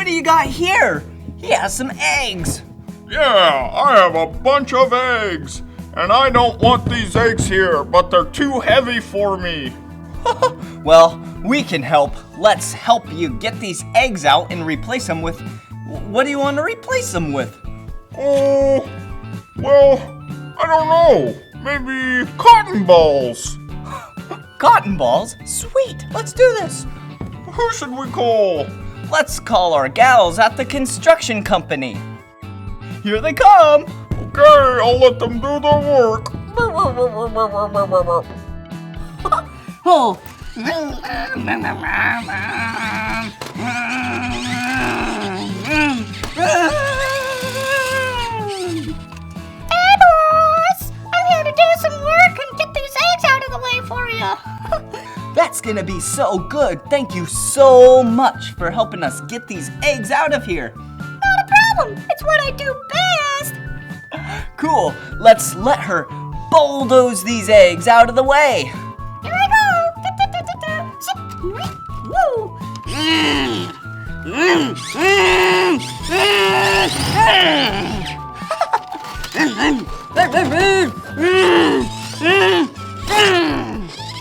what do you got here? He has some eggs. Yeah, I have a bunch of eggs. And I don't want these eggs here, but they're too heavy for me. Well, we can help. Let's help you get these eggs out and replace them with... What do you want to replace them with? Oh, well, I don't know. Maybe cotton balls. Cotton balls? Sweet, let's do this. Who should we call? Let's call our gals at the construction company. Here they come. Okay, I'll let them do their work. Oh. I'm here to do some work and get these eggs out of the way for you. That's gonna be so good. Thank you so much for helping us get these eggs out of here. Not a problem. It's what I do best. Cool. Let's let her bulldoze these eggs out of the way. Here I go. Woo.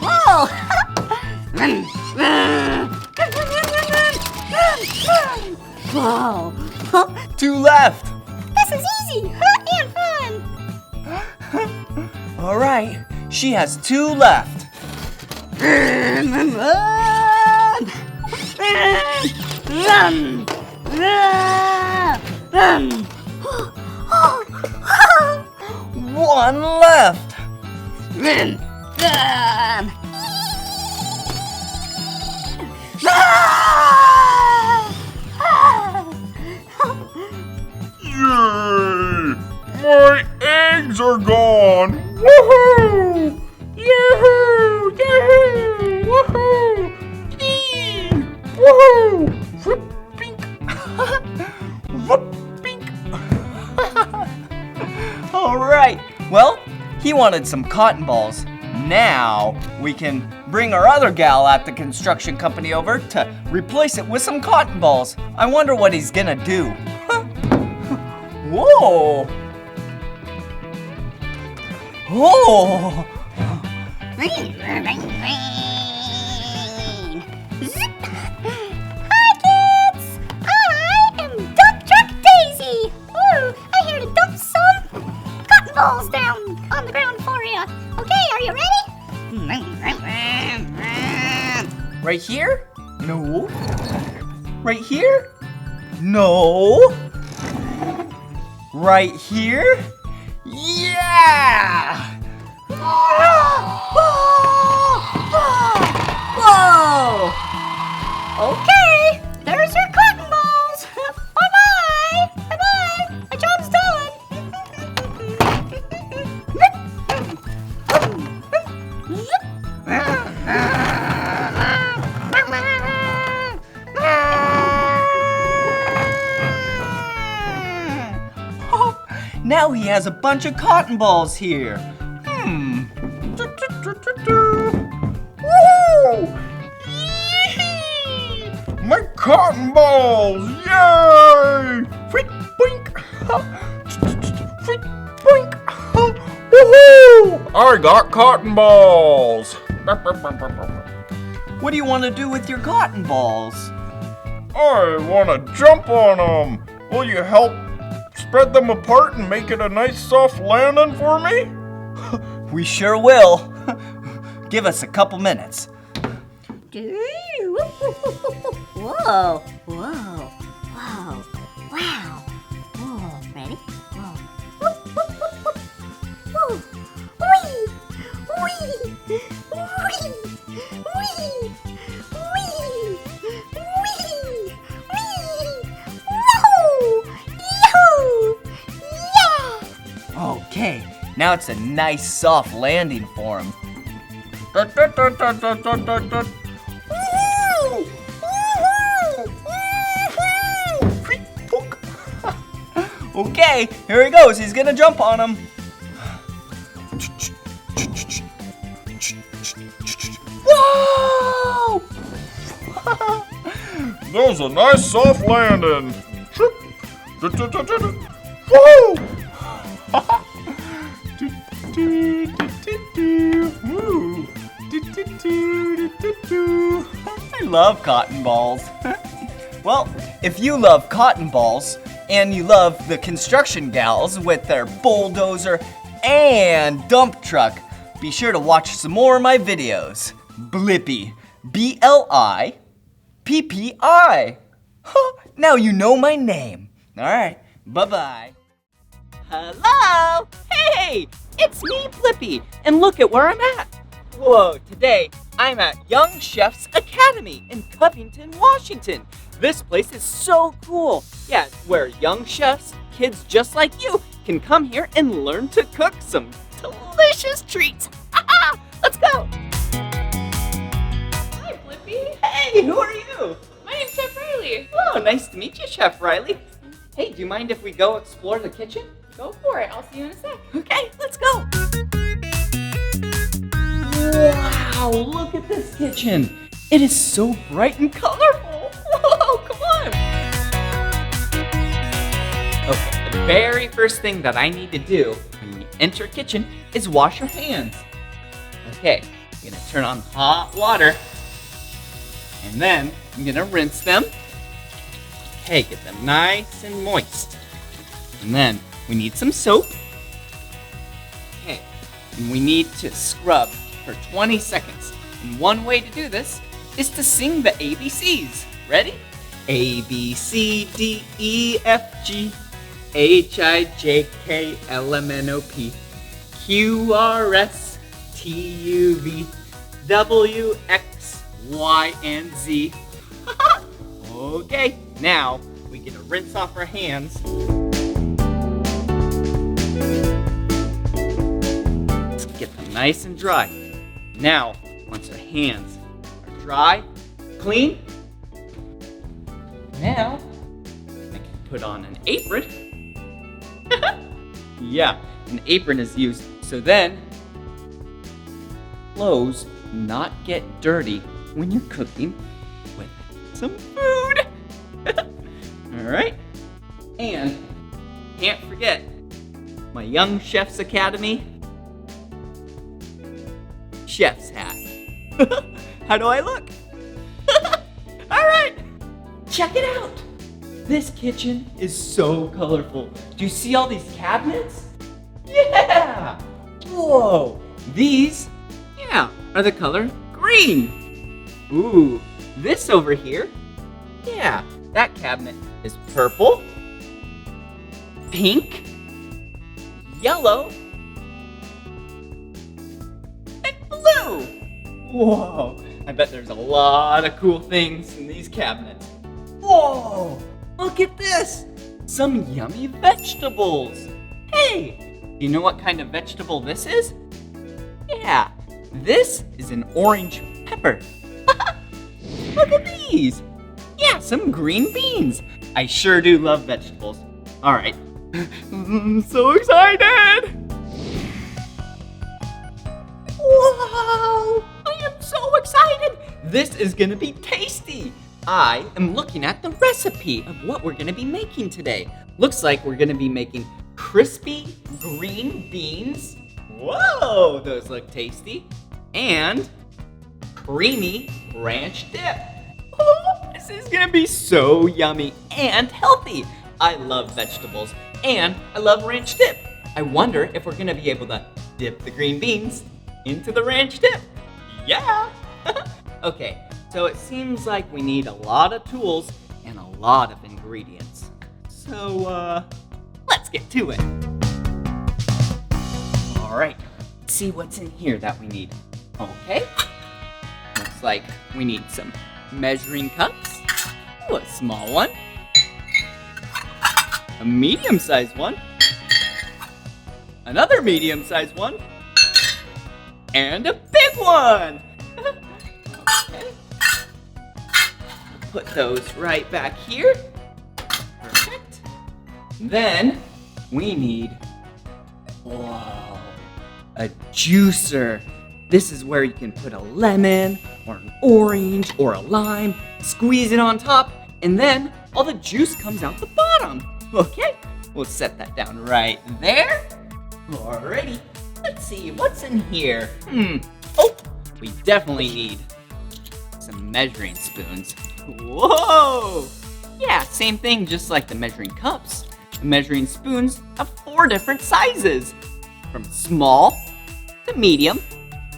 Whoa. Whoa. Two left. This is easy and fun. All right. She has two left. One left. Yay! My eggs are gone! Woohoo! Yahoo! Yahoo! Woohoo! Yee! Woohoo! Whoop, pink! Whoop, pink! All right. Well, he wanted some cotton balls. Now we can bring our other gal at the construction company over to replace it with some cotton balls. I wonder what he's gonna do. Whoa! Oh! Zip. Hi, kids! I am Dump Truck Daisy. Ooh, I'm here to dump some cotton balls down on the ground for you. Okay, are you ready? Right here? No. Right here? No. Right here? Yeah! Whoa! Okay, there's your cotton balls. Bye-bye. Bye-bye. My job's done. Now he has a bunch of cotton balls here. Woo! Yee! My cotton balls! Yay! Freak, boink! Freak, boink! Woohoo! I got cotton balls! What do you want to do with your cotton balls? I want to jump on them! Will you help spread them apart and make it a nice soft landing for me? We sure will. Give us a couple minutes. Whoa, whoa, whoa, wow. Whoa, ready? Whoa. Whoop, whoop, whoop, whoop. Whoa. Wee, wee, wee, wee, wee, wee, whoa, yoo, yeah. Okay, now it's a nice soft landing for him. Okay, here he goes. He's gonna jump on him. Whoa! That was a nice soft landing. Woo! I love cotton balls. Well, if you love cotton balls and you love the construction gals with their bulldozer and dump truck, be sure to watch some more of my videos. Blippi. B-L-I-P-P-I. Now you know my name. All right, bye-bye. Hello! Hey! It's me, Blippi, and look at where I'm at. Whoa, today I'm at Young Chefs Academy in Covington, Washington. This place is so cool. Yeah, it's where young chefs, kids just like you, can come here and learn to cook some delicious treats. Let's go! Hi, Blippi. Hey, who are you? My name's Chef Riley. Oh, nice to meet you, Chef Riley. Hey, do you mind if we go explore the kitchen? Go for it. I'll see you in a sec. Okay, let's go. Wow, look at this kitchen. It is so bright and colorful. Whoa, come on. Okay, the very first thing that I need to do when you enter kitchen is wash your hands. Okay, I'm gonna turn on hot water and then I'm gonna rinse them. Okay, get them nice and moist. And then we need some soap. Okay, and we need to scrub for 20 seconds. And one way to do this is to sing the ABCs. Ready? A, B, C, D, E, F, G, H, I, J, K, L, M, N, O, P, Q, R, S, T, U, V, W, X, Y, and Z. Okay, now we get to rinse off our hands. Let's get them nice and dry. Now, once our hands are dry, clean, now I can put on an apron. Yeah, an apron is used so then clothes not get dirty when you're cooking with some food. All right, and can't forget my Young Chefs Academy chef's hat. How do I look? All right, check it out. This kitchen is so colorful. Do you see all these cabinets? Yeah. Whoa, these, yeah, are the color green. Ooh, this over here, yeah, that cabinet is purple, pink, yellow, and blue. Whoa, I bet there's a lot of cool things in these cabinets. Whoa, look at this, some yummy vegetables. Hey, do you know what kind of vegetable this is? Yeah, this is an orange pepper. Look at these. Yeah, some green beans. I sure do love vegetables. All right, I'm so excited. Wow, I am so excited. This is gonna be tasty. I am looking at the recipe of what we're gonna be making today. Looks like we're gonna be making crispy green beans. Whoa, those look tasty. And creamy ranch dip. Oh, this is gonna be so yummy and healthy. I love vegetables and I love ranch dip. I wonder if we're gonna be able to dip the green beans into the ranch dip. Yeah. Okay, so it seems like we need a lot of tools and a lot of ingredients. So, let's get to it. All right, let's see what's in here that we need. Okay, looks like we need some measuring cups. Ooh, a small one. A medium-sized one. Another medium-sized one. And a big one. Okay. Put those right back here. Perfect. Then we need, whoa, a juicer. This is where you can put a lemon or an orange or a lime, squeeze it on top, And then all the juice comes out the bottom. Okay, we'll set that down right there. Alrighty, let's see what's in here. Oh, we definitely need some measuring spoons. Whoa! Yeah, same thing, just like the measuring cups. The measuring spoons have 4 different sizes, from small to medium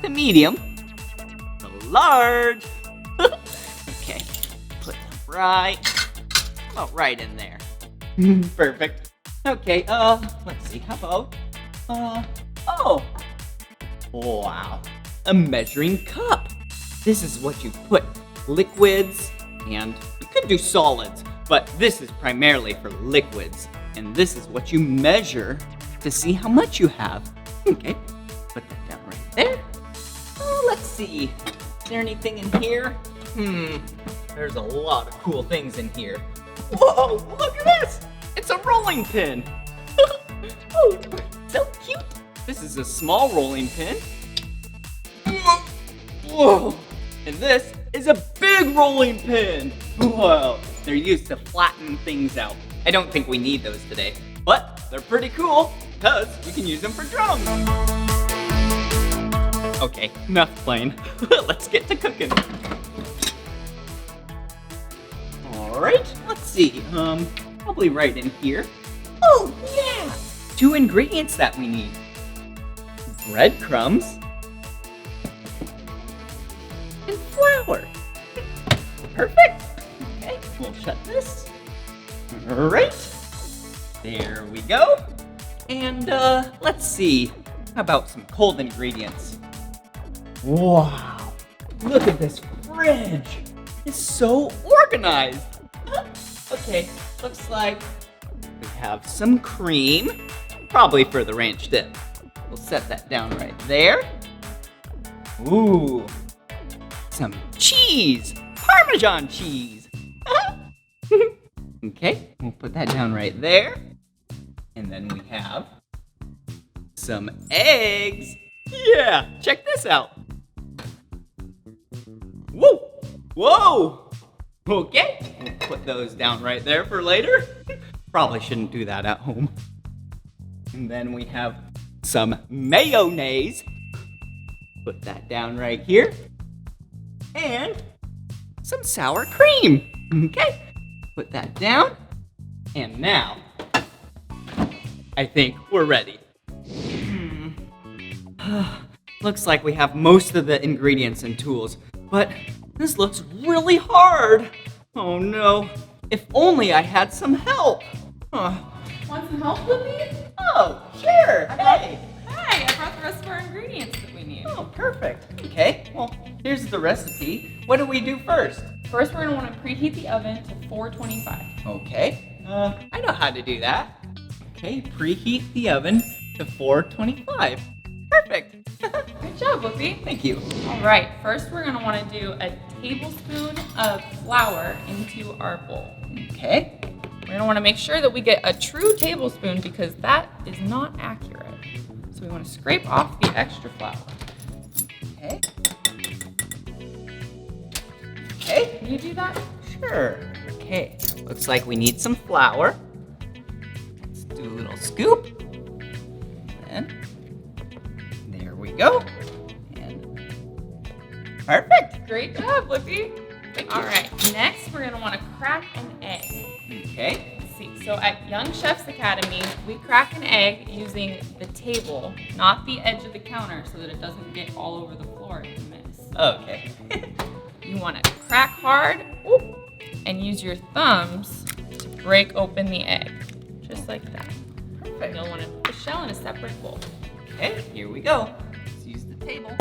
to large. Okay, put them about right in there. Perfect. Okay, let's see, how about, oh, wow, a measuring cup. This is what you put liquids, and you could do solids, but this is primarily for liquids, and this is what you measure to see how much you have. Okay, put that down right there. Oh, let's see, is there anything in here? There's a lot of cool things in here. Whoa, look at this! It's a rolling pin. Oh, so cute. This is a small rolling pin. Whoa, and this is a big rolling pin. Whoa, they're used to flatten things out. I don't think we need those today, but they're pretty cool because you can use them for drums. Okay, enough playing. Let's get to cooking. All right, let's see. Probably right in here. Oh, yeah! 2 ingredients that we need. Breadcrumbs and flour. Perfect. Okay, we'll shut this. All right. There we go. And let's see. How about some cold ingredients? Wow. Look at this fridge. It's so organized. Okay, looks like we have some cream, probably for the ranch dip. We'll set that down right there. Ooh, some cheese, Parmesan cheese. Okay, we'll put that down right there. And then we have some eggs. Yeah, check this out. Whoa, whoa. Okay, we'll put those down right there for later. Probably shouldn't do that at home. And then we have some mayonnaise. Put that down right here. And some sour cream. Okay, put that down. And now, I think we're ready. Looks like we have most of the ingredients and tools, but this looks really hard. Oh no, if only I had some help. Want some help, Blippi? Oh, sure. Hey. Hi, I brought the rest of our ingredients that we need. Oh, perfect. Okay, well, here's the recipe. What do we do first? First, we're gonna wanna preheat the oven to 425. Okay, I know how to do that. Okay, preheat the oven to 425. Perfect. Good job, Blippi. Thank you. All right, first we're gonna wanna do a tablespoon of flour into our bowl. Okay. We're gonna wanna make sure that we get a true tablespoon because that is not accurate. So we wanna scrape off the extra flour. Okay. Okay. Can you do that? Sure. Okay. Looks like we need some flour. Let's do a little scoop. And there we go. And perfect. Great job, Blippi. Thank you. All right, next we're gonna wanna crack an egg. Okay. Let's see, so at Young Chefs Academy, we crack an egg using the table, not the edge of the counter, so that it doesn't get all over the floor if you miss. Okay. You wanna crack hard, and use your thumbs to break open the egg, just like that. Perfect. You'll wanna put the shell in a separate bowl. Okay, here we go. Let's use the table.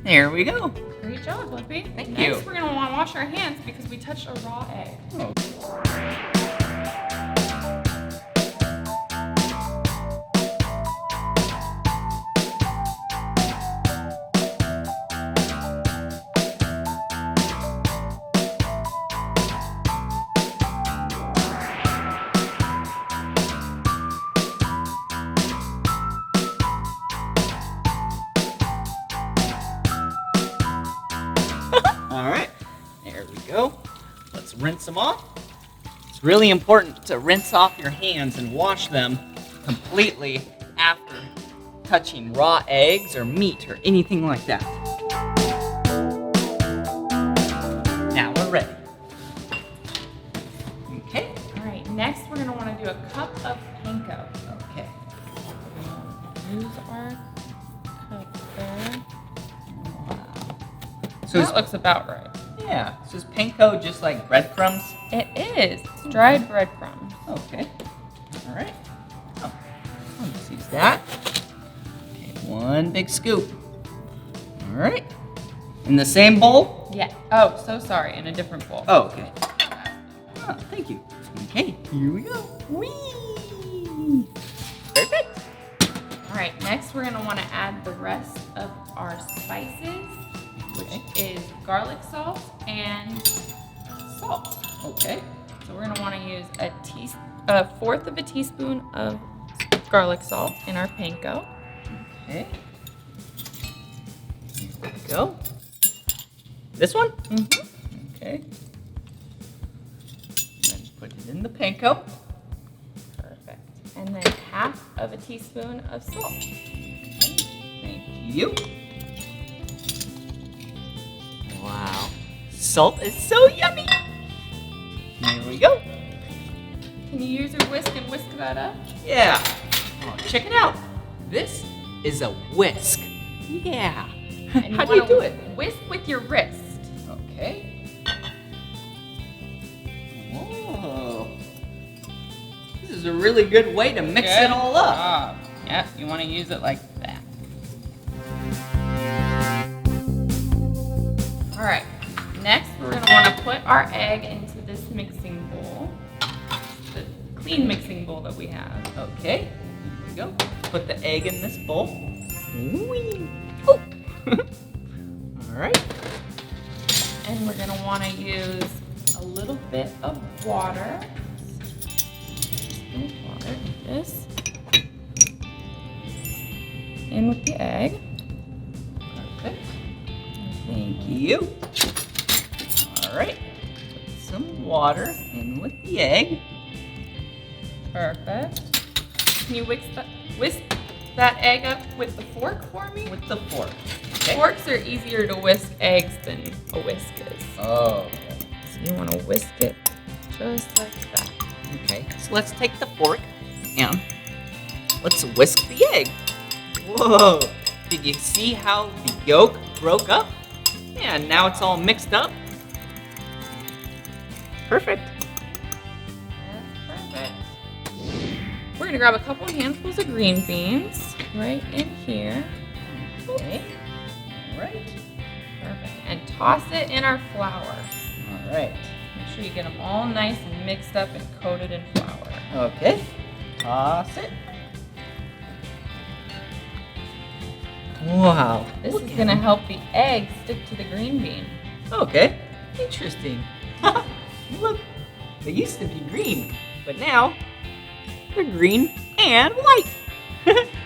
There we go. Great job, Blippi. Thank Next, you. we're gonna wanna wash our hands because we touched a raw egg. Oh. All right. go. Let's rinse them off. It's really important to rinse off your hands and wash them completely after touching raw eggs or meat or anything like that. Now we're ready. Okay. All right, next we're gonna wanna do a cup of panko. Okay. Use our cup there. Wow. So That it's, looks about right. yeah, so is panko just like breadcrumbs? It is. It's dried breadcrumbs. Okay. All right. Oh, let's use that. Okay, one big scoop. All right. In the same bowl? Yeah. Oh, so sorry. In a different bowl. Oh, okay. Oh, thank you. Okay, here we go. Whee! Perfect. All right. Next, we're gonna want to add the rest of our spices, which is garlic salt and salt. Okay. So we're gonna want to use a fourth of a teaspoon of garlic salt in our panko. Okay. Here we go. This one? Mm-hmm. Okay. Then put it in the panko. Perfect. And then half of a teaspoon of salt. Okay. Thank you. Wow. Salt is so yummy. Here we go. Can you use your whisk and whisk that up? Yeah. Oh, check it out. This is a whisk. Yeah. And How do you wanna do it? Whisk with your wrist. Okay. Whoa. This is a really good way to mix it all up. Yeah, you want to use it like that. All right. Next, we're going to want to put our egg into this mixing bowl. The clean mixing bowl that we have. Okay. Here we go. Put the egg in this bowl. Whee. Oh. All right. And we're going to want to use a little bit of water. Water like this. In with the egg. Perfect. Thank you. All right. Put some water in with the egg. Perfect. Can you whisk that egg up with the fork for me? With the fork. Okay. Forks are easier to whisk eggs than a whisk is. Oh. So you want to whisk it just like that. Okay. So let's take the fork and let's whisk the egg. Whoa. Did you see how the yolk broke up? Yeah, now it's all mixed up. Perfect. That's perfect. We're going to grab a couple handfuls of green beans right in here. Okay. All right. Perfect. And toss it in our flour. All right. Make sure you get them all nice and mixed up and coated in flour. Okay. Toss it. Wow. This look is at going to them. help the egg stick to the green bean. Okay. Interesting. Look, they used to be green, but now they're green and white.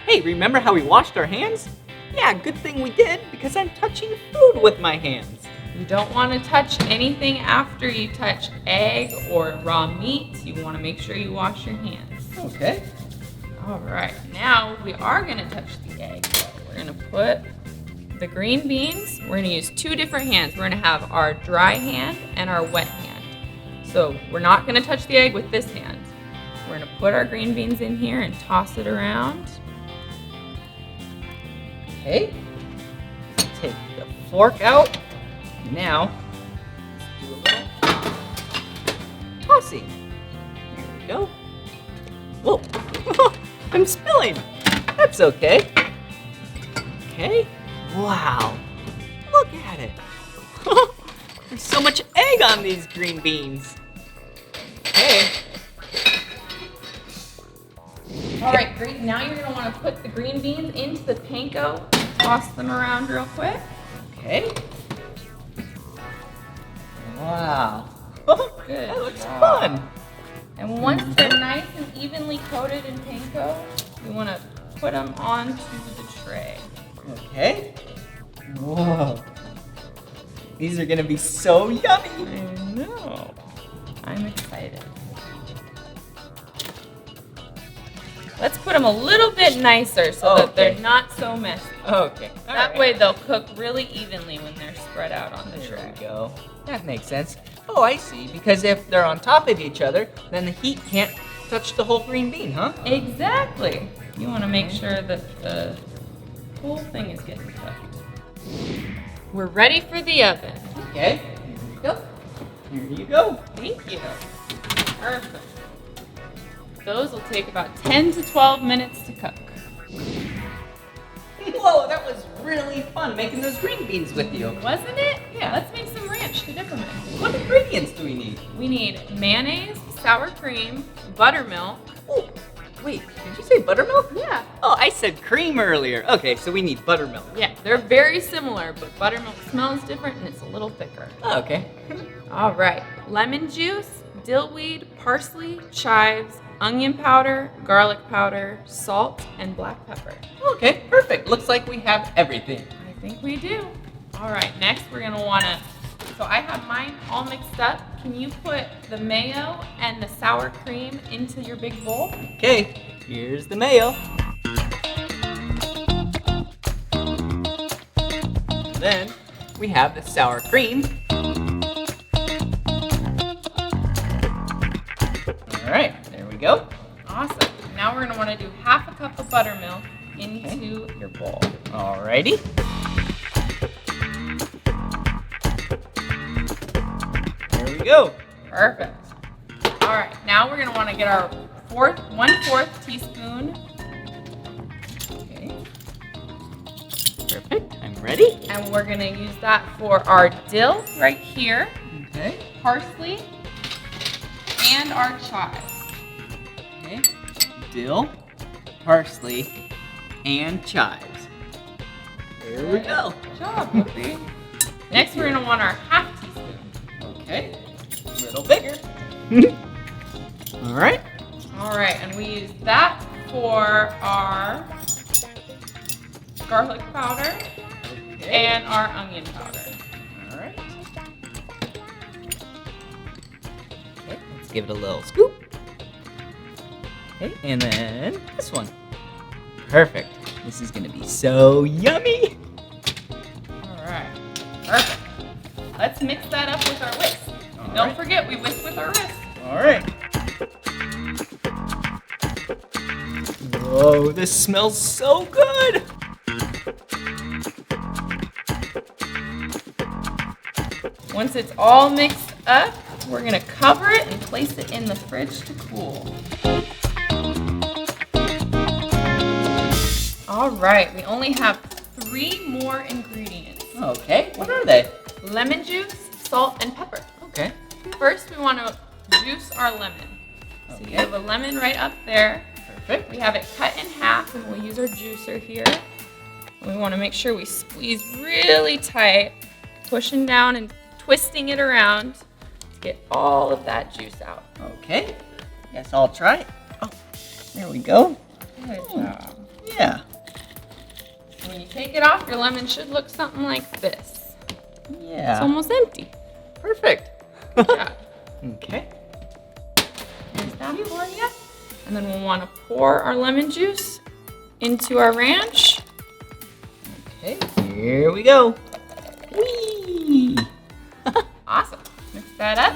Hey, remember how we washed our hands? Yeah, good thing we did because I'm touching food with my hands. You don't want to touch anything after you touch egg or raw meat. You want to make sure you wash your hands. Okay. All right, now we are going to touch the egg. We're going to put the green beans. We're going to use two different hands. We're going to have our dry hand and our wet hand. So we're not going to touch the egg with this hand. We're going to put our green beans in here and toss it around. Okay. Take the fork out. Now, let's do a little tossing. Here we go. Whoa. I'm spilling. That's okay. Okay. Wow. Look at it. There's so much egg on these green beans. Okay. All right, great. Now you're going to want to put the green beans into the panko. Toss them around real quick. Okay. Wow. Good That looks job. fun. And once they're nice and evenly coated in panko, you want to put them onto the tray. Okay. Whoa. These are gonna be so yummy. I know. I'm excited. Let's put them a little bit nicer so that they're not so messy. Okay. That way they'll cook really evenly when they're spread out on the tray. There we go. That makes sense. Oh, I see. Because if they're on top of each other, then the heat can't touch the whole green bean, huh? Exactly. You want to make sure that the whole thing is getting cooked. We're ready for the oven. Okay. Yep. Here you go. Thank you. Perfect. Those will take about 10 to 12 minutes to cook. Whoa, that was really fun making those green beans with you. Wasn't it? Yeah, let's make some ranch to dip them in. What ingredients do we need? We need mayonnaise, sour cream, buttermilk. Oh, wait, did you say buttermilk? Yeah. Oh, I said cream earlier. Okay, so we need buttermilk. Yeah, they're very similar, but buttermilk smells different and it's a little thicker. Oh, okay. All right, lemon juice, dill weed, parsley, chives, onion powder, garlic powder, salt, and black pepper. Okay, perfect. Looks like we have everything. I think we do. All right, next we're gonna wanna, so I have mine all mixed up. Can you put the mayo and the sour cream into your big bowl? Okay, here's the mayo. And then we have the sour cream. All right, there we go. Awesome. Now we're gonna wanna do half a cup of buttermilk into your bowl. Alrighty. There we go. Perfect. All right, now we're gonna wanna get our 1/4 teaspoon. Okay. Perfect. I'm ready. And we're gonna use that for our dill right here, Okay. parsley, and our chives. Okay. Dill, parsley, and chives. There we go. Good job, Blippi. Next, we're gonna want our half teaspoon. Okay. A little bigger. All right. All right, and we use that for our garlic powder and our onion powder. All right. Okay, let's give it a little scoop. Okay, and then this one. Perfect. This is gonna be so yummy. All right, perfect. Let's mix that up with our whisk. And don't right. forget, we whisk with our wrist. All right. Whoa, this smells so good. Once it's all mixed up, we're gonna cover it and place it in the fridge to cool. All right, we only have 3 more ingredients. Okay, what are they? Lemon juice, salt, and pepper. Okay. First, we want to juice our lemon. So you Okay. have a lemon right up there. Perfect. We have it cut in half, and we'll use our juicer here. We want to make sure we squeeze really tight, pushing down and twisting it around to get all of that juice out. Okay. Guess I'll try it. Oh, there we go. Good job. Yeah. When you take it off, your lemon should look something like this. It's Yeah. almost empty. Perfect. Good job. Okay. There's that for you. And then we'll want to pour our lemon juice into our ranch. Okay. Here we go. Whee! Awesome. Mix that up.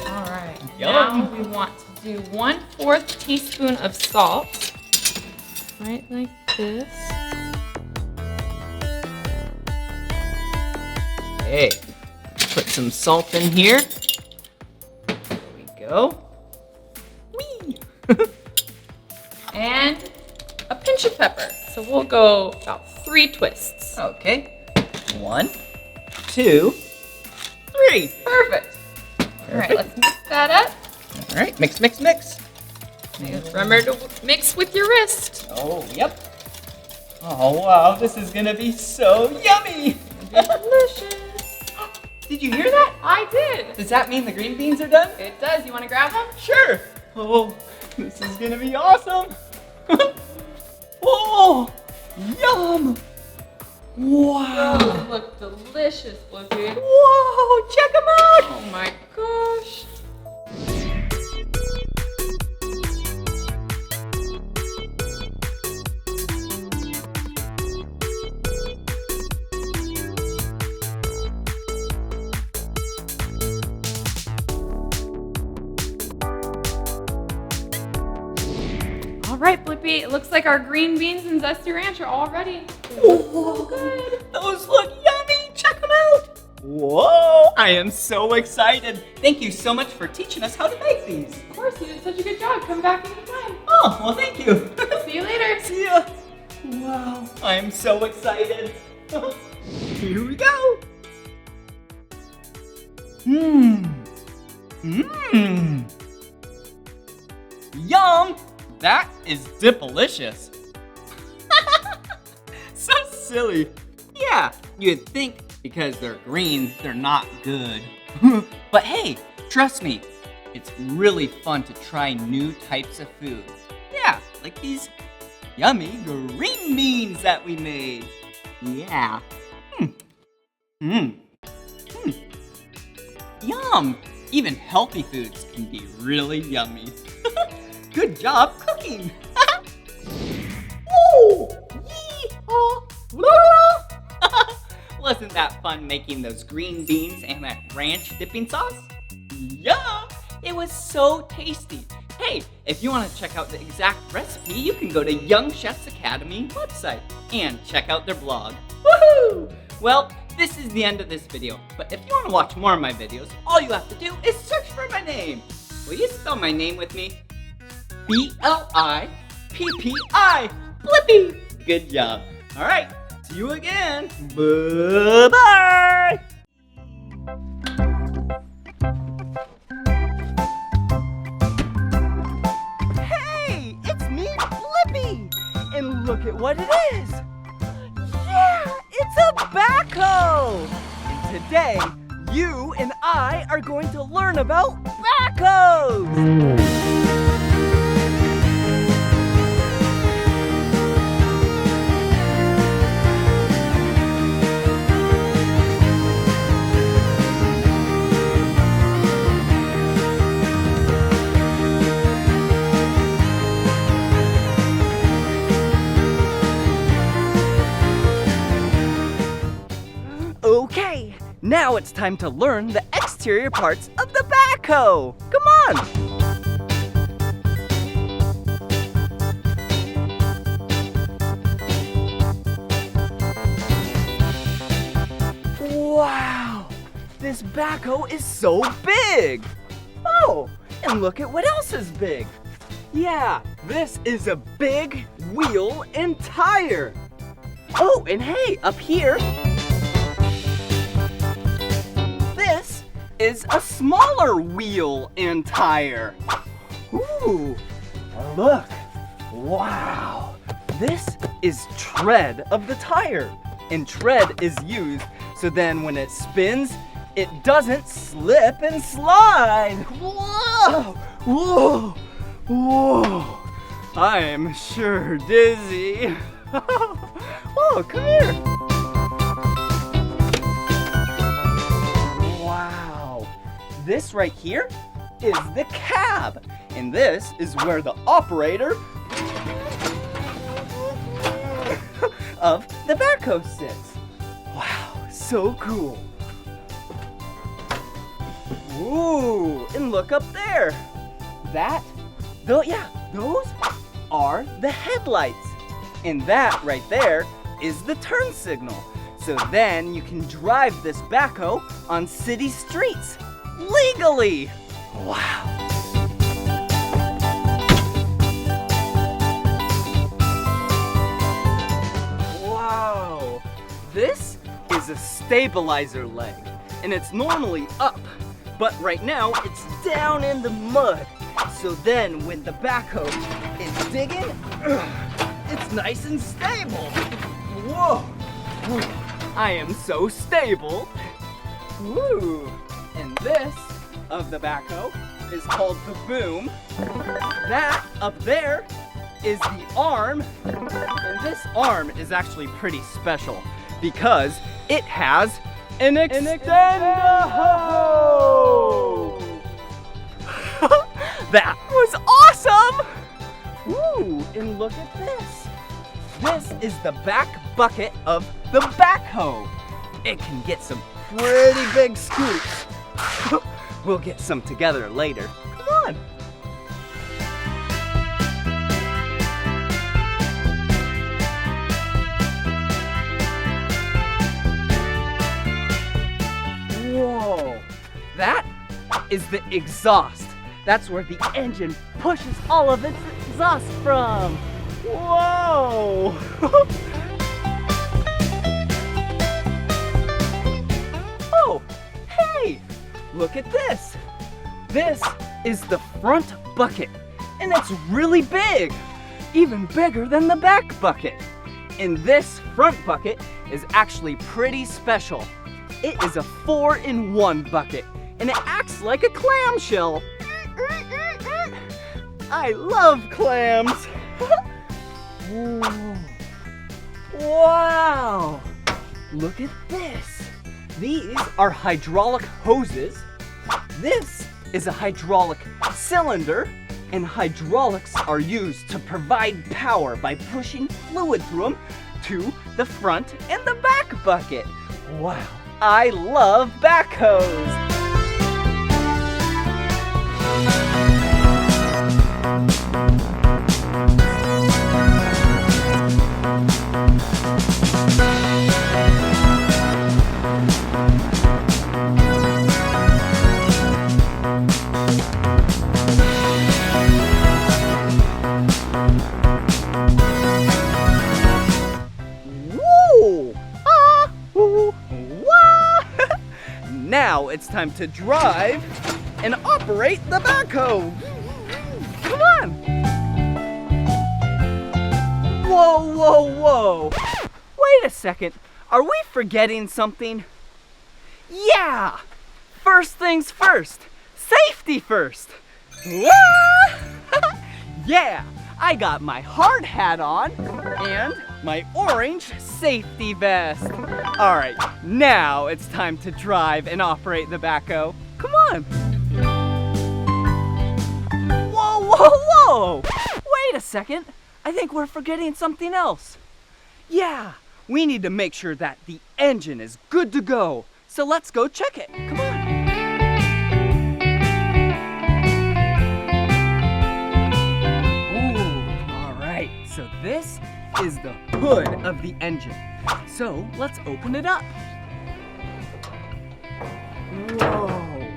All right. Yum. Now we want to do 1/4 teaspoon of salt. Right like this. Okay. Put some salt in here. There we go. Whee! And a pinch of pepper. So we'll go about 3 twists. Okay. 1, 2, 3. Perfect. All right, let's mix that up. All right. Mix, mix, mix. Remember to mix with your wrist. Oh, yep. Oh, wow. This is going to be so yummy. Delicious. Did you hear that? I did. Does that mean the green beans are done? It does. You want to grab them? Sure. Oh, this is going to be awesome. Oh, yum. Wow. Those look delicious, Blippi. Whoa, check them out. Oh my gosh. All right, Blippi, it looks like our green beans and zesty ranch are all ready. Oh, good. Those look yummy. Check them out. Whoa, I am so excited. Thank you so much for teaching us how to make these. Of course, you did such a good job. Come back anytime. Oh, well, thank you. See you later. See ya. Wow, I am so excited. Here we go. Yum. That is dipalicious. So silly. Yeah, you'd think because they're green, they're not good. But hey, trust me, it's really fun to try new types of foods. Yeah, like these yummy green beans that we made. Yeah. Yum. Even healthy foods can be really yummy. Good job cooking. Woo! Yee-haw! Wasn't that fun making those green beans and that ranch dipping sauce? Yeah, it was so tasty. Hey, if you want to check out the exact recipe, you can go to Young Chefs Academy website and check out their blog. Woohoo! Well, this is the end of this video, but if you want to watch more of my videos, all you have to do is search for my name. Will you spell my name with me? Blippi. Blippi. Good job. All right, see you again. Bye-bye. Hey, it's me, Blippi. And look at what it is. Yeah, it's a backhoe. And today, you and I are going to learn about backhoes. Okay, now it's time to learn the exterior parts of the backhoe. Come on! Wow, this backhoe is so big. Oh, and look at what else is big. Yeah, this is a big wheel and tire. Oh, and hey, up here, this is a smaller wheel and tire. Ooh, look. Wow. This is tread of the tire. And tread is used so then when it spins, it doesn't slip and slide. Whoa! Whoa! Whoa! I am sure dizzy. Whoa, come here. Wow. This right here is the cab. And this is where the operator of the backhoe sits. Wow, so cool. Ooh, and look up there. Those are the headlights. And that right there is the turn signal. So then you can drive this backhoe on city streets legally. Wow. Wow. This is a stabilizer leg, and it's normally up, but right now it's down in the mud. So then when the backhoe is digging, it's nice and stable. Whoa! I am so stable. Woo! And this of the backhoe is called the boom. That up there is the arm. And this arm is actually pretty special because it has an extender hose. That was awesome! Ooh, and look at this. This is the back bucket of the backhoe. It can get some pretty big scoops. We'll get some together later. Come on. Whoa, that is the exhaust. That's where the engine pushes all of its exhaust from. Whoa! Oh, hey, look at this. This is the front bucket, and it's really big, even bigger than the back bucket. And this front bucket is actually pretty special. It is a 4-in-1 bucket, and it acts like a clamshell. I love clams. Wow! Look at this. These are hydraulic hoses. This is a hydraulic cylinder, and hydraulics are used to provide power by pushing fluid through them to the front and the back bucket. Wow, I love backhoes. Now it's time to drive and operate the backhoe. Come on. Whoa, whoa, whoa. Wait a second. Are we forgetting something? Yeah. First things first. Safety first. Yeah. I got my hard hat on and my orange safety vest. All right, now it's time to drive and operate the backhoe. Come on. Whoa, whoa, whoa. Wait a second. I think we're forgetting something else. Yeah, we need to make sure that the engine is good to go. So let's go check it. Come on. So this is the hood of the engine. So let's open it up. Whoa,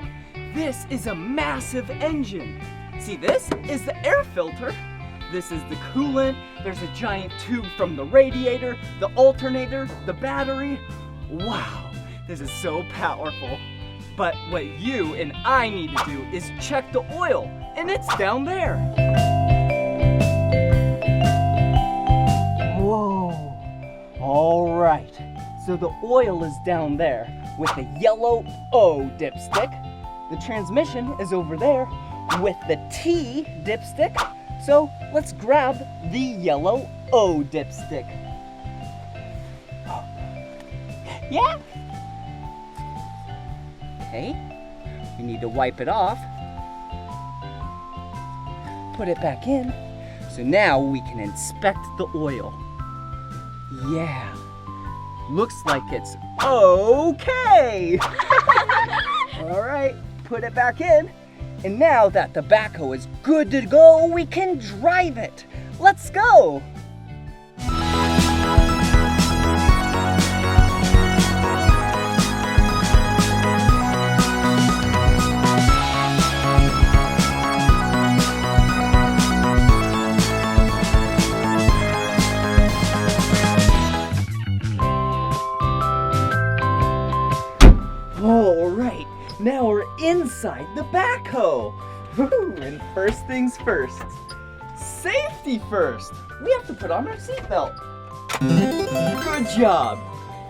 this is a massive engine. See, this is the air filter. This is the coolant. There's a giant tube from the radiator, the alternator, the battery. Wow, this is so powerful. But what you and I need to do is check the oil, and it's down there. Whoa, all right, so the oil is down there with the yellow O dipstick. The transmission is over there with the T dipstick. So let's grab the yellow O dipstick. Yeah? Okay, we need to wipe it off. Put it back in. So now we can inspect the oil. Yeah, looks like it's okay. All right, put it back in. And now that the backhoe is good to go, we can drive it. Let's go. All right, now we're inside the backhoe. Woo, and first things first, safety first. We have to put on our seatbelt. Good job.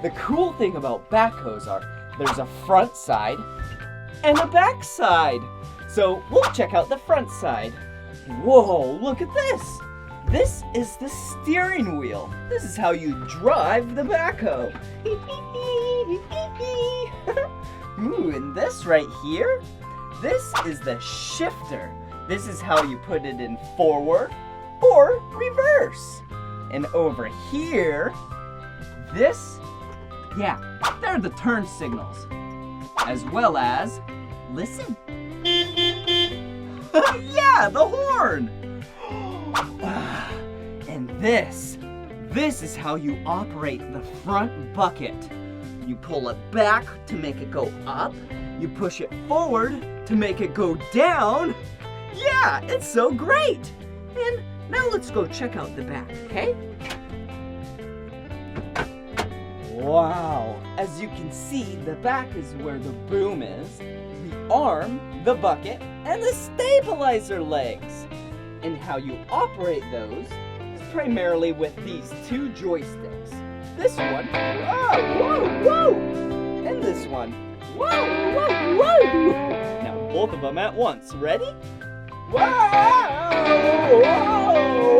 The cool thing about backhoes are there's a front side and a back side. So we'll check out the front side. Whoa, look at this. This is the steering wheel. This is how you drive the backhoe. Ooh, and this right here, this is the shifter. This is how you put it in forward or reverse. And over here, this, yeah, they're the turn signals. As well as, listen. Yeah, the horn. And this is how you operate the front bucket. You pull it back to make it go up. You push it forward to make it go down. Yeah, it's so great. And now let's go check out the back, okay? Wow, as you can see, the back is where the boom is, the arm, the bucket, and the stabilizer legs. And how you operate those is primarily with these two joysticks. This one, whoa, whoa, whoa! And this one, whoa, whoa, whoa! Now both of them at once. Ready? Whoa!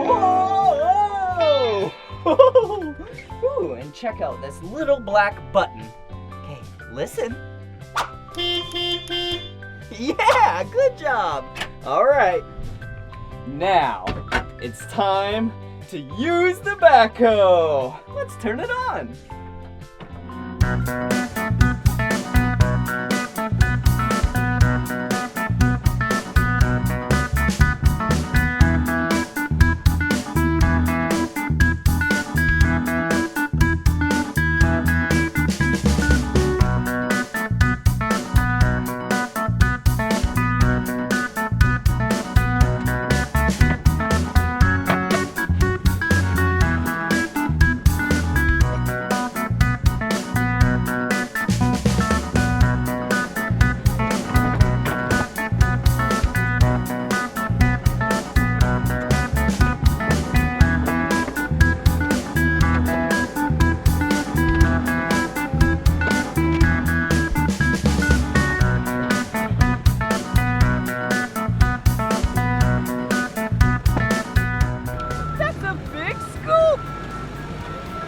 Whoa! Whoa! Ooh, and check out this little black button. Okay, listen. Yeah, good job. All right. Now, it's time to use the backhoe. Let's turn it on.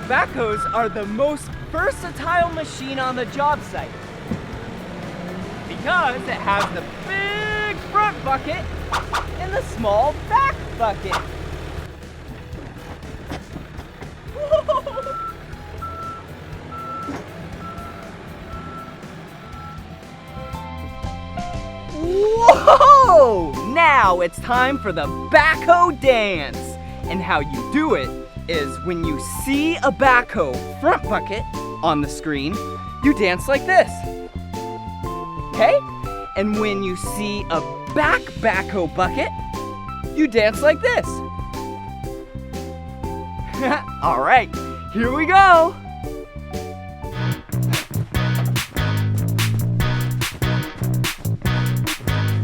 Backhoes are the most versatile machine on the job site because it has the big front bucket and the small back bucket. Whoa! Now it's time for the backhoe dance. And how you do it is when you see a backhoe front bucket on the screen, you dance like this. Okay? And when you see a back backhoe bucket, you dance like this. All right, here we go.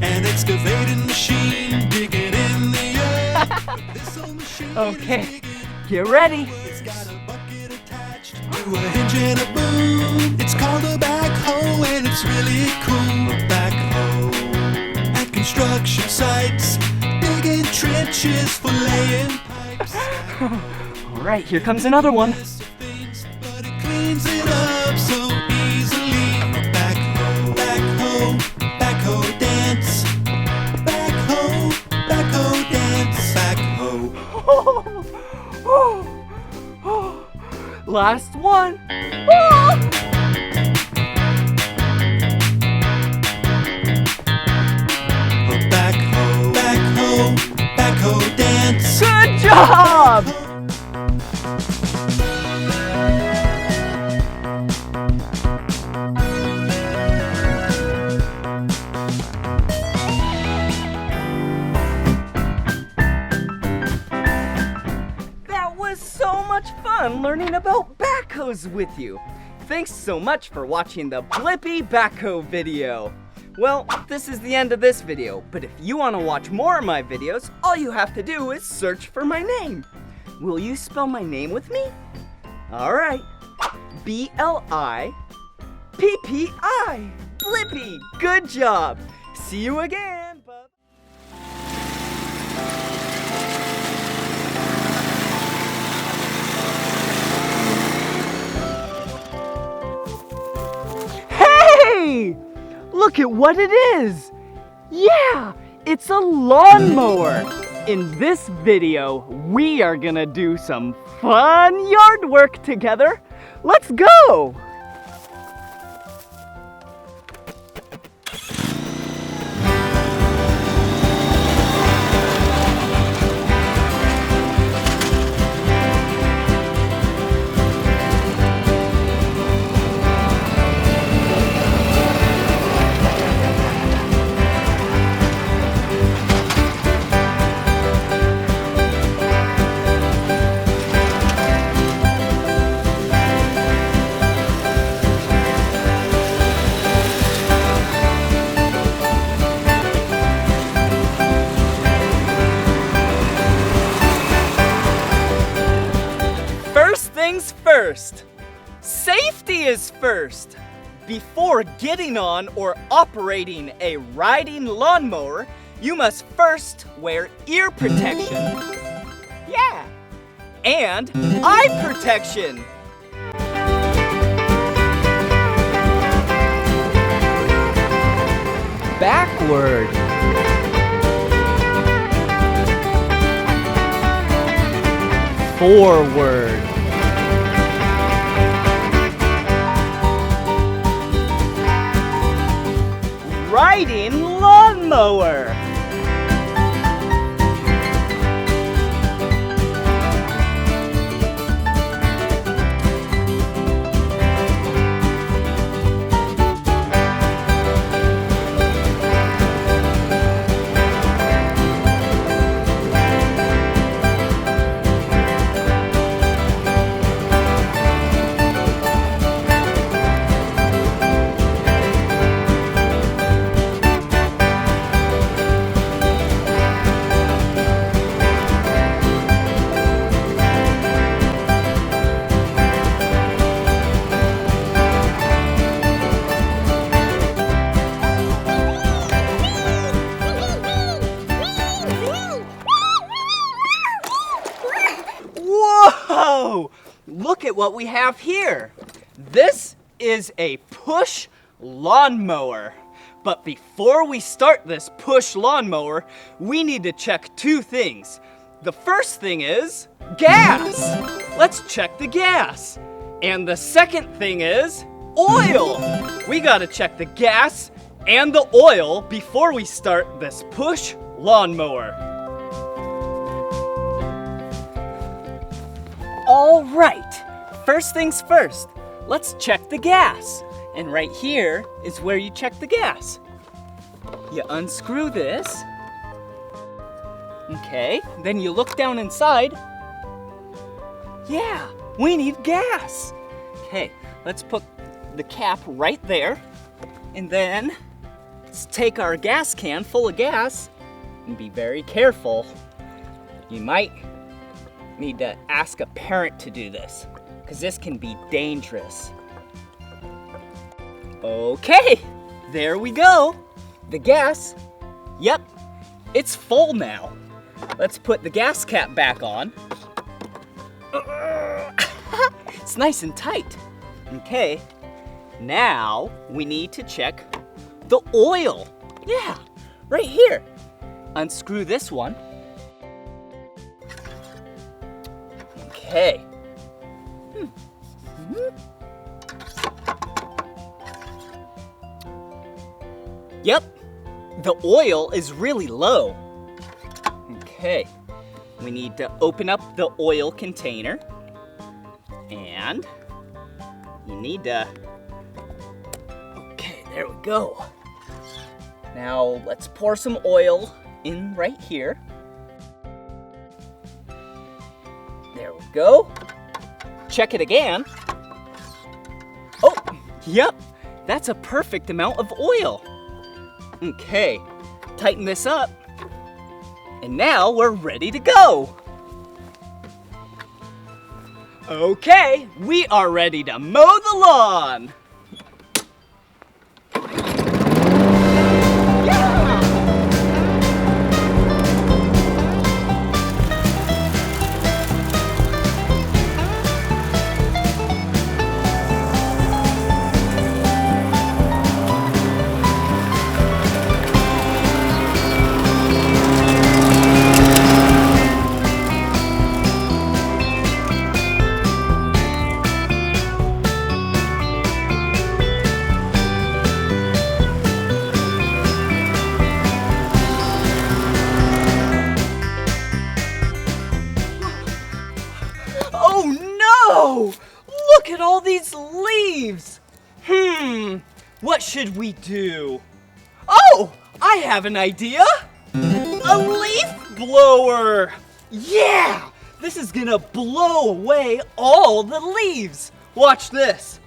An excavating machine digging in the earth. This old machine Okay, get ready. It's got a bucket attached to a hinge and a boom. It's called a backhoe and it's really cool. A backhoe at construction sites, digging trenches for laying pipes. All right, here comes another one. But it cleans it up so easily. A backhoe, backhoe, backhoe dance. Backhoe, backhoe dance. Backhoe. Last one. A backhoe, backhoe, backhoe dance. Good job! That was so much fun learning about backhoes with you. Thanks so much for watching the Blippi backhoe video. Well, this is the end of this video, but if you want to watch more of my videos, all you have to do is search for my name. Will you spell my name with me? All right. B-L-I-P-P-I. Blippi. Good job. See you again. Bye. look at what it is. Yeah, it's a lawnmower. In this video, we are gonna do some fun yard work together. Let's go! First, safety is first. Before getting on or operating a riding lawnmower, you must first wear ear protection. Yeah, and eye protection. Backward. Forward. Riding lawnmower. Whoa! Look at what we have here. This is a push lawnmower. But before we start this push lawnmower, we need to check two things. The first thing is gas. Let's check the gas. And the second thing is oil. We gotta check the gas and the oil before we start this push lawnmower. All right, first things first, let's check the gas. And right here is where you check the gas. You unscrew this. Okay, then you look down inside. Yeah, we need gas. Okay, let's put the cap right there. And then let's take our gas can full of gas and be very careful. You might need to ask a parent to do this, because this can be dangerous. Okay, there we go. The gas, yep, it's full now. Let's put the gas cap back on. It's nice and tight. Okay, now we need to check the oil. Yeah, right here. Unscrew this one. Okay. Yep, the oil is really low. Okay, we need to open up the oil container. And you need to, okay, there we go. Now let's pour some oil in right here. There we go. Check it again. Oh, yep, that's a perfect amount of oil. Okay, tighten this up. And now we're ready to go. Okay, we are ready to mow the lawn. what should we do? Oh, I have an idea! A leaf blower! Yeah! This is gonna blow away all the leaves! Watch this!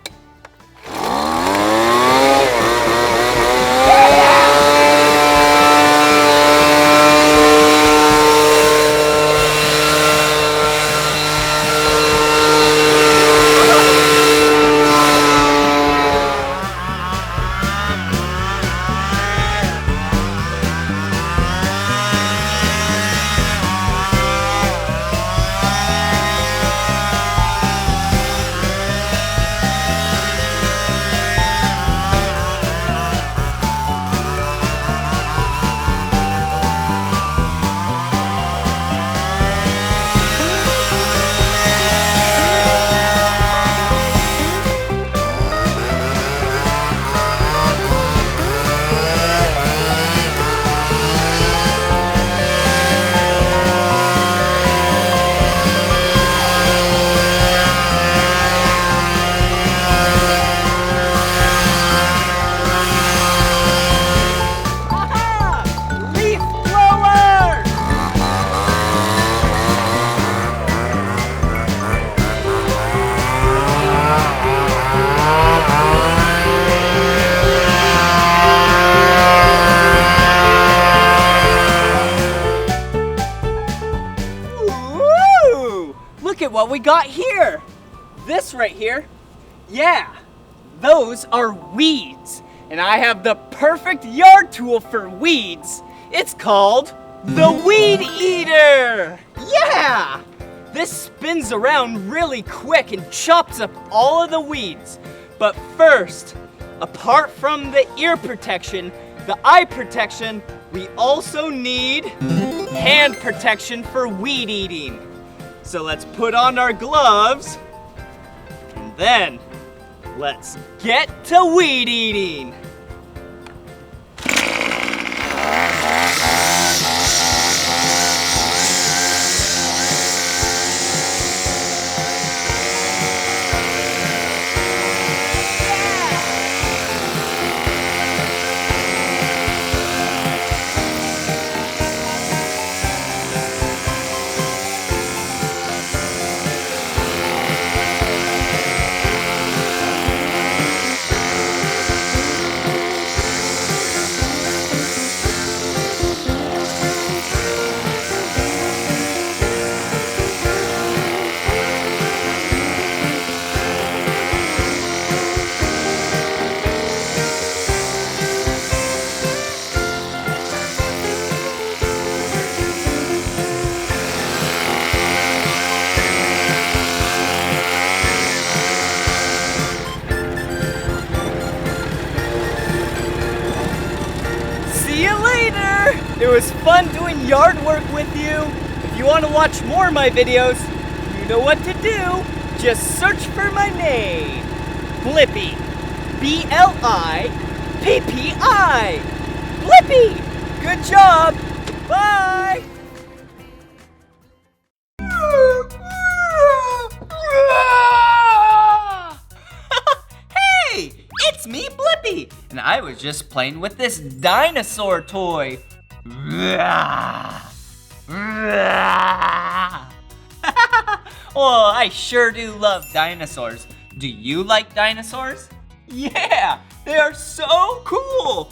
Look at what we got here. This right here, yeah, those are weeds. And I have the perfect yard tool for weeds. It's called the Weed Eater. Yeah, this spins around really quick and chops up all of the weeds. But first, apart from the ear protection, the eye protection, we also need hand protection for weed eating. So let's put on our gloves, and then let's get to weed eating. It was fun doing yard work with you. If you want to watch more of my videos, you know what to do. Just search for my name. Blippi. B-L-I-P-P-I. Blippi. Good job. Bye. Hey, it's me, Blippi. And I was just playing with this dinosaur toy. Oh, I sure do love dinosaurs. Do you like dinosaurs? Yeah, they are so cool.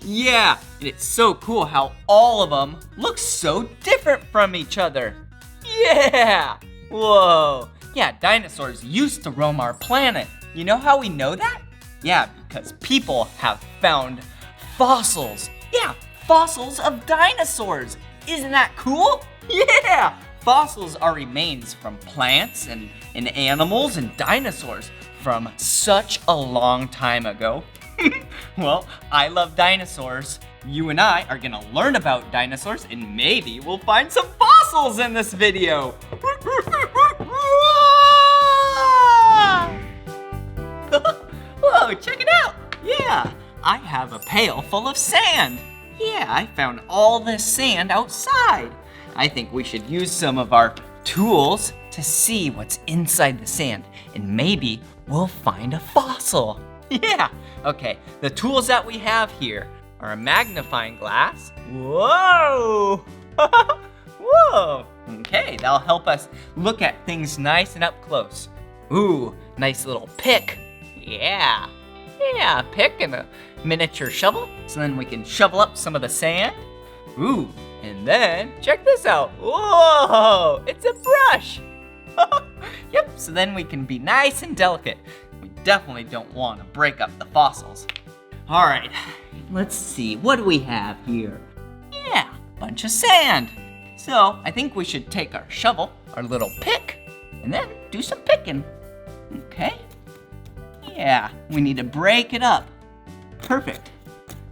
Yeah, and it's so cool how all of them look so different from each other. Yeah, whoa. Yeah, dinosaurs used to roam our planet. You know how we know that? Yeah, because people have found fossils. Yeah, fossils of dinosaurs. Isn't that cool? Yeah, fossils are remains from plants and animals and dinosaurs from such a long time ago. Well, I love dinosaurs. You and I are gonna learn about dinosaurs and maybe we'll find some fossils in this video. Whoa, check it out. Yeah, I have a pail full of sand. Yeah, I found all this sand outside. I think we should use some of our tools to see what's inside the sand and maybe we'll find a fossil. Yeah. Okay, the tools that we have here are a magnifying glass. Whoa! Whoa! Okay, that'll help us look at things nice and up close. Ooh, nice little pick. Yeah. Yeah, pick and a miniature shovel. So then we can shovel up some of the sand. Ooh, and then check this out. Whoa, it's a brush. Yep, so then we can be nice and delicate. We definitely don't want to break up the fossils. All right, let's see, what do we have here? Yeah, bunch of sand. So I think we should take our shovel, our little pick, and then do some picking. Okay. Yeah, we need to break it up. Perfect.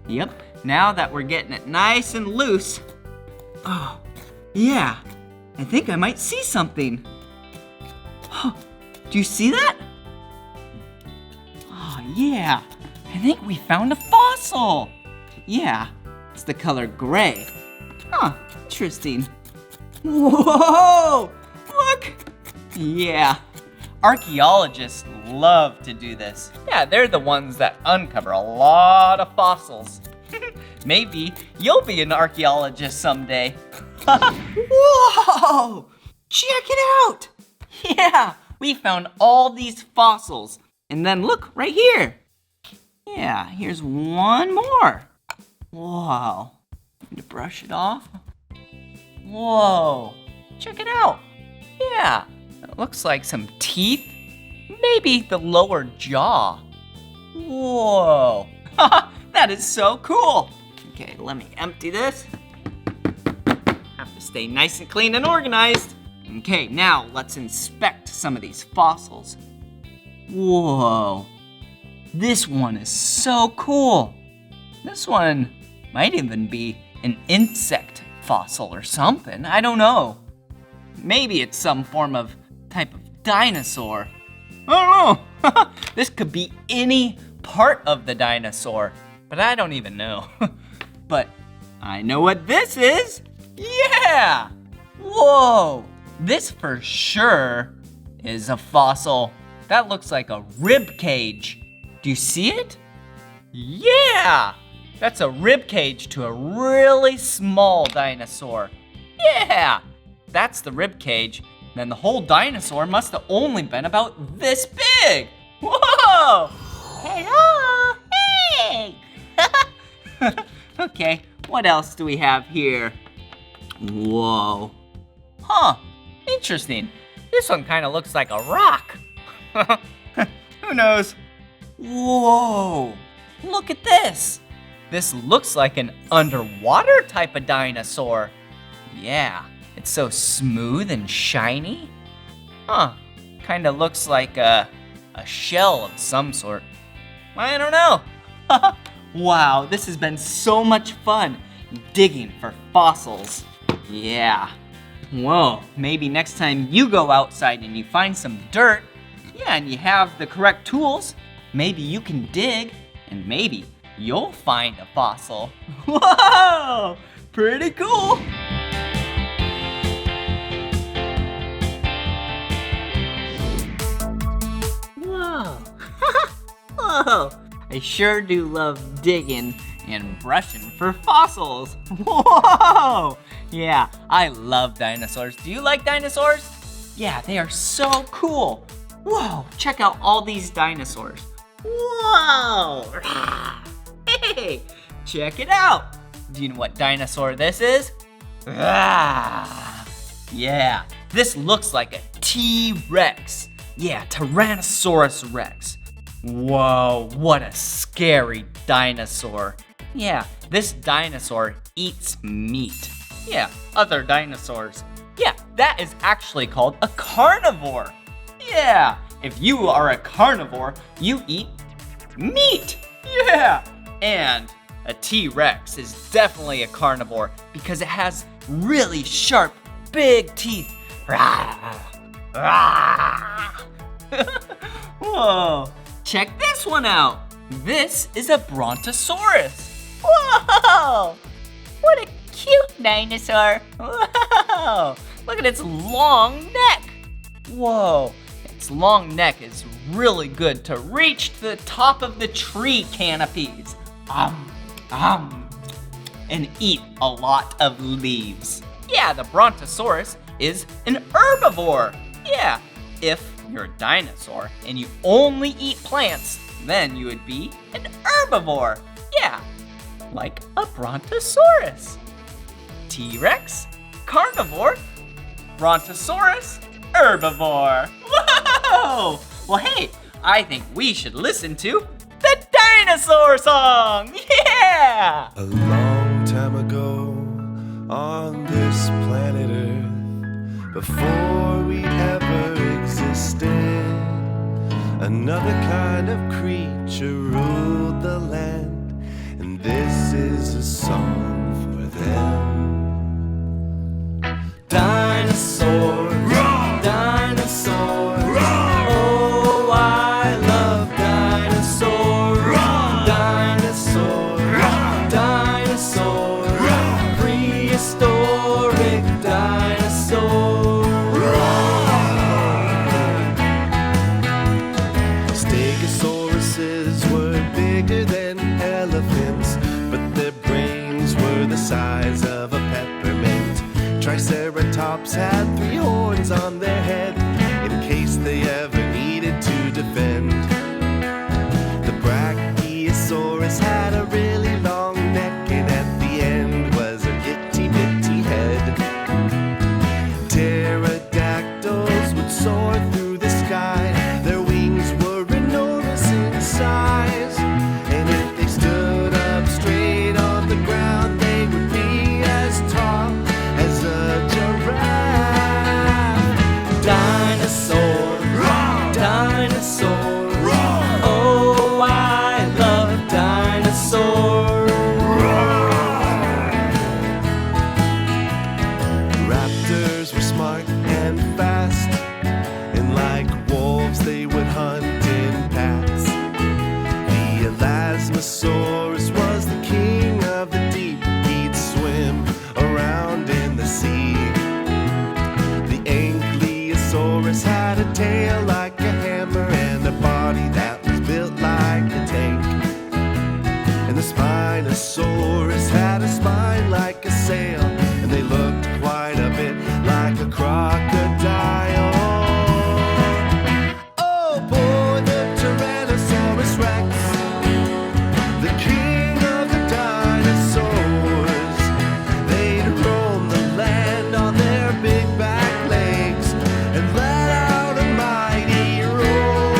Yep, now that we're getting it nice and loose. Oh, yeah, I think I might see something. Oh, do you see that? Oh, yeah, I think we found a fossil. Yeah, it's the color gray. Huh, interesting. Whoa, look. Yeah, archaeologists love to do this. Yeah, they're the ones that uncover a lot of fossils. Maybe you'll be an archaeologist someday. Whoa! Check it out! Yeah, we found all these fossils. And then look, right here. Yeah, here's one more. Wow. Need to brush it off. Whoa. Check it out. Yeah, it looks like some teeth. Maybe the lower jaw. Whoa. That is so cool. Okay, let me empty this. Have to stay nice and clean and organized. Okay, now let's inspect some of these fossils. Whoa. This one is so cool. This one might even be an insect fossil or something. I don't know. Maybe it's some form of type of dinosaur. I don't know. This could be any part of the dinosaur, but I don't even know. But I know what this is. Yeah! Whoa! This for sure is a fossil. That looks like a rib cage. Do you see it? Yeah! That's a rib cage to a really small dinosaur. Yeah! That's the rib cage. Then the whole dinosaur must have only been about this big. Whoa! Hello! Hey! Okay, what else do we have here? Whoa. Huh, interesting. This one kind of looks like a rock. Who knows? Whoa, look at this. This looks like an underwater type of dinosaur. Yeah, it's so smooth and shiny. Huh, kind of looks like a shell of some sort. I don't know. Wow, this has been so much fun digging for fossils. Yeah. Whoa, maybe next time you go outside and you find some dirt, yeah, and you have the correct tools, maybe you can dig and maybe you'll find a fossil. Whoa, pretty cool. Whoa. Whoa. I sure do love digging and brushing for fossils. Whoa! Yeah, I love dinosaurs. Do you like dinosaurs? Yeah, they are so cool. Whoa, check out all these dinosaurs. Whoa! Hey, check it out. Do you know what dinosaur this is? Yeah, this looks like a T-Rex. Yeah, Tyrannosaurus Rex. Whoa, what a scary dinosaur. Yeah, this dinosaur eats meat. Yeah, other dinosaurs. Yeah, that is actually called a carnivore. Yeah, if you are a carnivore, you eat meat. Yeah, and a T-Rex is definitely a carnivore because it has really sharp, big teeth. Whoa, check this one out. This is a brontosaurus. Whoa, what a cute dinosaur. Whoa, look at its long neck. Whoa, Its long neck is really good to reach to the top of the tree canopies. And eat a lot of leaves. Yeah, the Brontosaurus is an herbivore. Yeah, if you're a dinosaur and you only eat plants, then you would be an herbivore. Yeah, like a Brontosaurus. T-Rex, carnivore, Brontosaurus, herbivore. Whoa! Well, hey, I think we should listen to the dinosaur song. Yeah! A long time ago on this planet Earth, before we ever existed, another kind of creature ruled the land, and this is a song for them. Dinosaurs, dinosaurs, oh, I love dinosaurs. Dinosaurs, dinosaurs, prehistoric dinosaurs. Stegosauruses were bigger than elephants, but their brains were the size of a peppermint. Triceratops had 3 horns on their head in case they ever needed to defend. The Brachiosaurus had a really long neck, and at the end was an itty-bitty head. Pterodactyls would soar through the sky. Their wings were enormous in size, and if they stood up straight on the ground, they would be as tall as a giraffe. Dinosaurs, dinosaurs, oh, I love dinosaurs. Raptors were smart and fast, and like wolves they would hunt in packs. The Elasmosaurus was the king of the deep. He'd swim around in the sea. The Ankylosaurus had a tail like a hammer and a body that was built like a tank. And the Spinosaurus had a spine like a sail, and they looked quite a bit like a crocodile. Oh boy, the Tyrannosaurus Rex, the king of the dinosaurs. They'd roam the land on their big back legs and let out a mighty roar.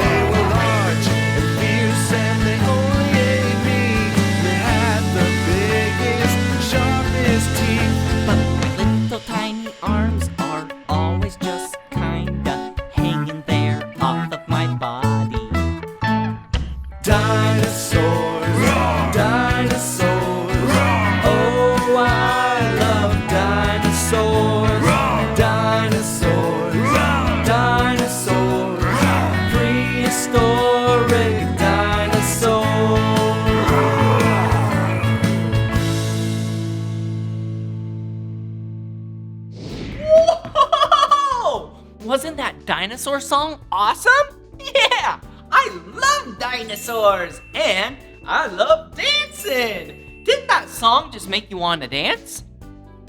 They were large and fierce, and they only ate meat. They had the biggest, sharpest teeth. But my little tiny arms are always just kinda hanging there off of my body. Dinosaurs, dinosaurs, oh, I love dinosaurs. Dinosaurs, dinosaurs, prehistoric dinosaurs. Whoa! Wasn't that dinosaur song awesome? Yeah! I love dinosaurs! And I love dancing! Didn't that song just make you want to dance?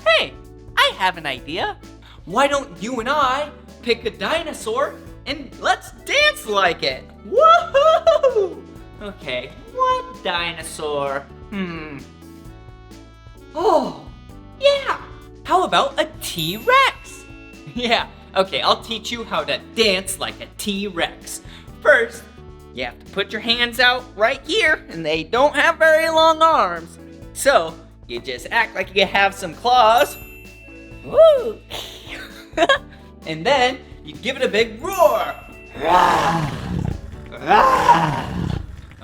Hey, I have an idea. Why don't you and I pick a dinosaur and let's dance like it? Woohoo! Okay, what dinosaur? Oh, yeah! How about a T-Rex? Yeah, okay, I'll teach you how to dance like a T-Rex. First, you have to put your hands out right here, and they don't have very long arms. So, you just act like you have some claws. Woo! And then, you give it a big roar.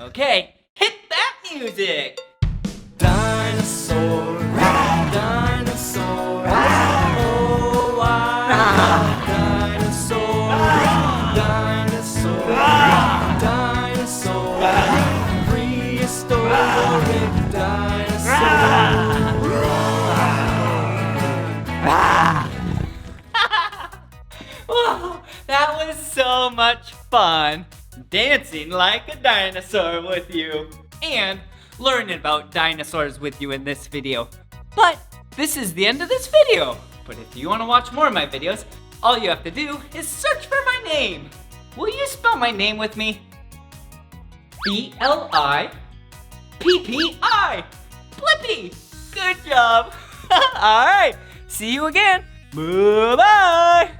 Okay, hit that music. Dinosaur, dinosaur, oh, I love dinosaur. Dinosaur, dinosaur, prehistoric dinosaur. Whoa, that was so much fun dancing like a dinosaur with you and learning about dinosaurs with you in this video. But this is the end of this video. But if you want to watch more of my videos, all you have to do is search for my name. Will you spell my name with me? B-L-I-P-P-I. Blippi. Good job. All right. See you again. Bye-bye.